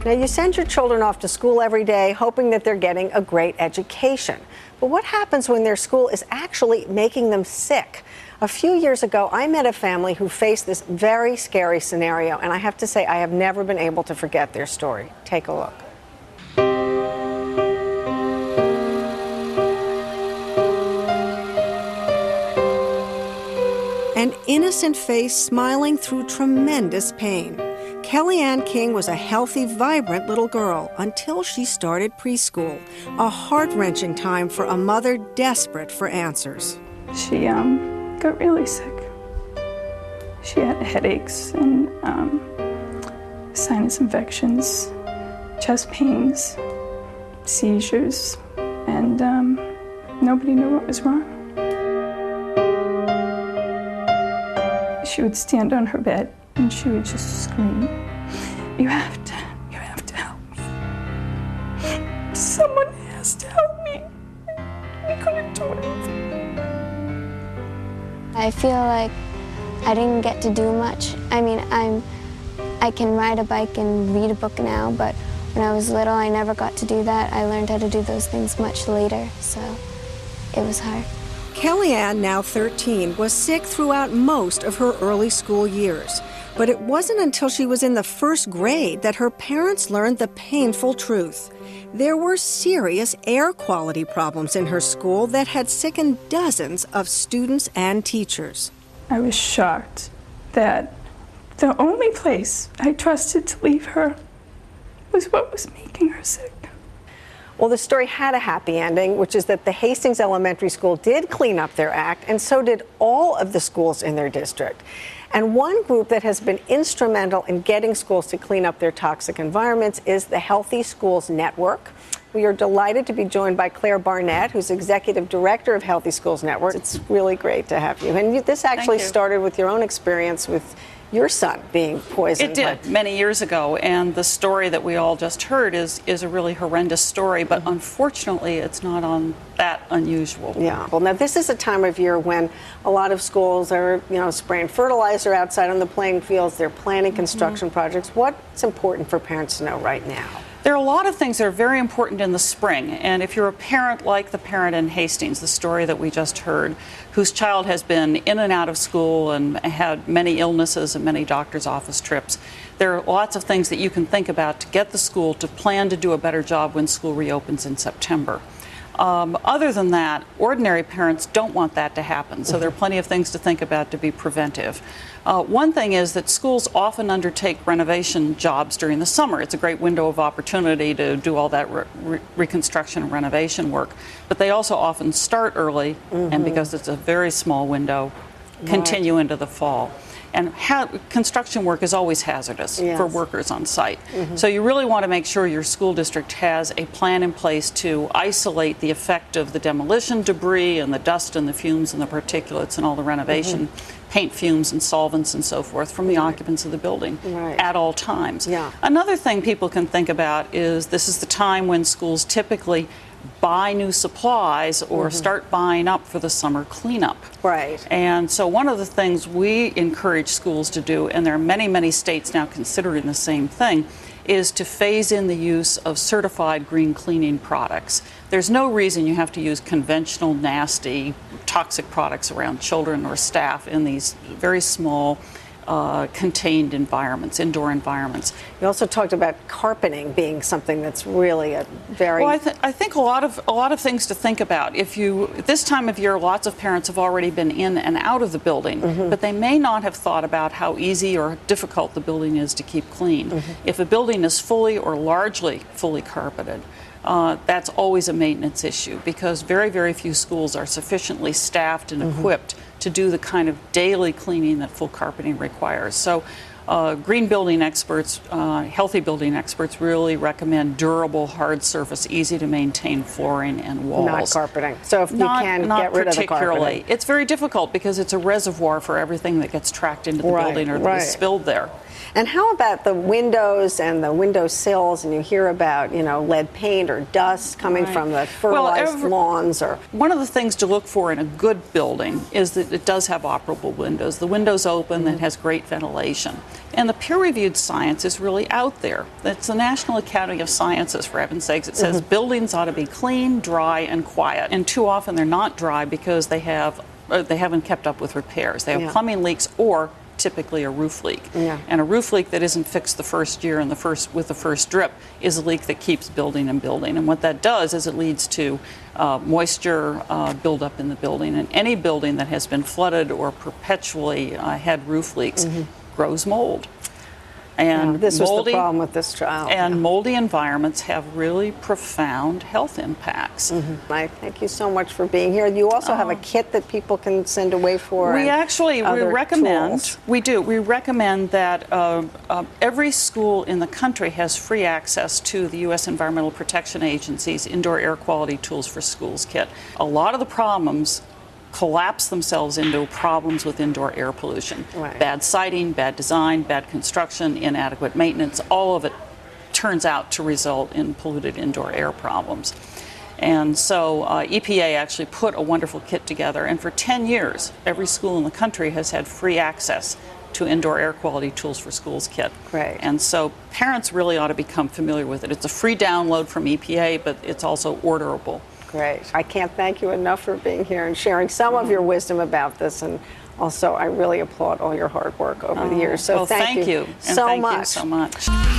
Now, you send your children off to school every day hoping that they're getting a great education. But what happens when their school is actually making them sick? A few years ago, I met a family who faced this very scary scenario, and I have to say I have never been able to forget their story. Take a look. An innocent face smiling through tremendous pain. Kellyanne King was a healthy, vibrant little girl until she started preschool, a heart-wrenching time for a mother desperate for answers. She got really sick. She had headaches and sinus infections, chest pains, seizures, and nobody knew what was wrong. She would stand on her bed and she would just scream, you have to help me. Someone has to help me. We couldn't do anything. I feel like I didn't get to do much. I mean, I can ride a bike and read a book now, but when I was little, I never got to do that. I learned how to do those things much later, so it was hard. Kellyanne, now 13, was sick throughout most of her early school years. But it wasn't until she was in the first grade that her parents learned the painful truth. There were serious air quality problems in her school that had sickened dozens of students and teachers. I was shocked that the only place I trusted to leave her was what was making her sick. Well, the story had a happy ending, which is that the Hastings Elementary School did clean up their act, and so did all of the schools in their district. And one group that has been instrumental in getting schools to clean up their toxic environments is the Healthy Schools Network. We are delighted to be joined by Claire Barnett, who's Executive Director of Healthy Schools Network. It's really great to have you. And this actually started with your own experience with your son being poisoned. It did many years ago, and the story that we all just heard is a really horrendous story, but unfortunately it's not that unusual. Yeah. Well, now this is a time of year when a lot of schools are, spraying fertilizer outside on the playing fields. They're planning construction projects. What's important for parents to know right now? There are a lot of things that are very important in the spring, and if you're a parent like the parent in Hastings, the story that we just heard, whose child has been in and out of school and had many illnesses and many doctor's office trips, there are lots of things that you can think about to get the school to plan to do a better job when school reopens in September. Other than that, ordinary parents don't want that to happen, so there are plenty of things to think about to be preventive. One thing is that schools often undertake renovation jobs during the summer. It's a great window of opportunity to do all that reconstruction and renovation work, but they also often start early, and because it's a very small window, continue into the fall. And construction work is always hazardous for workers on site. So you really want to make sure your school district has a plan in place to isolate the effect of the demolition debris and the dust and the fumes and the particulates and all the renovation paint fumes and solvents and so forth from the occupants of the building at all times. Another thing people can think about is this is the time when schools typically buy new supplies or start buying up for the summer cleanup. And so one of the things we encourage schools to do, and there are many, many states now considering the same thing, is to phase in the use of certified green cleaning products. There's no reason you have to use conventional, nasty, toxic products around children or staff in these very small contained environments, indoor environments. You also talked about carpeting being something that's really a very... Well, I think a lot of things to think about. This time of year, lots of parents have already been in and out of the building, but they may not have thought about how easy or difficult the building is to keep clean. If a building is fully or largely fully carpeted, that's always a maintenance issue because very, very few schools are sufficiently staffed and equipped to do the kind of daily cleaning that full carpeting requires. So green building experts, healthy building experts really recommend durable, hard surface, easy to maintain flooring and walls. Not carpeting. So if you can get rid of the carpeting. It's very difficult because it's a reservoir for everything that gets tracked into the building or that is spilled there. And how about the windows and the window sills? And you hear about, lead paint or dust coming from the fertilized lawns. One of the things to look for in a good building is that it does have operable windows. The window's open and has great ventilation. And the peer-reviewed science is really out there. It's the National Academy of Sciences, for heaven's sakes. It says buildings ought to be clean, dry, and quiet. And too often they're not dry because they haven't kept up with repairs. They have plumbing leaks or typically a roof leak. And a roof leak that isn't fixed the first year and with the first drip is a leak that keeps building and building. And what that does is it leads to moisture buildup in the building. And any building that has been flooded or perpetually had roof leaks grows mold. And this was the problem with this child. And moldy environments have really profound health impacts. I thank you so much for being here. You also have a kit that people can send away for. We recommend. Tools. We do. We recommend that every school in the country has free access to the U.S. Environmental Protection Agency's Indoor Air Quality Tools for Schools kit. A lot of the problems collapse themselves into problems with indoor air pollution. Bad siting, bad design, bad construction, inadequate maintenance, all of it turns out to result in polluted indoor air problems. And so EPA actually put a wonderful kit together, and for 10 years, every school in the country has had free access to Indoor Air Quality Tools for Schools kit. Great. And so parents really ought to become familiar with it. It's a free download from EPA, but it's also orderable. Great. I can't thank you enough for being here and sharing some of your wisdom about this. And also, I really applaud all your hard work over the years. So well, thank you so and much. Thank you so much.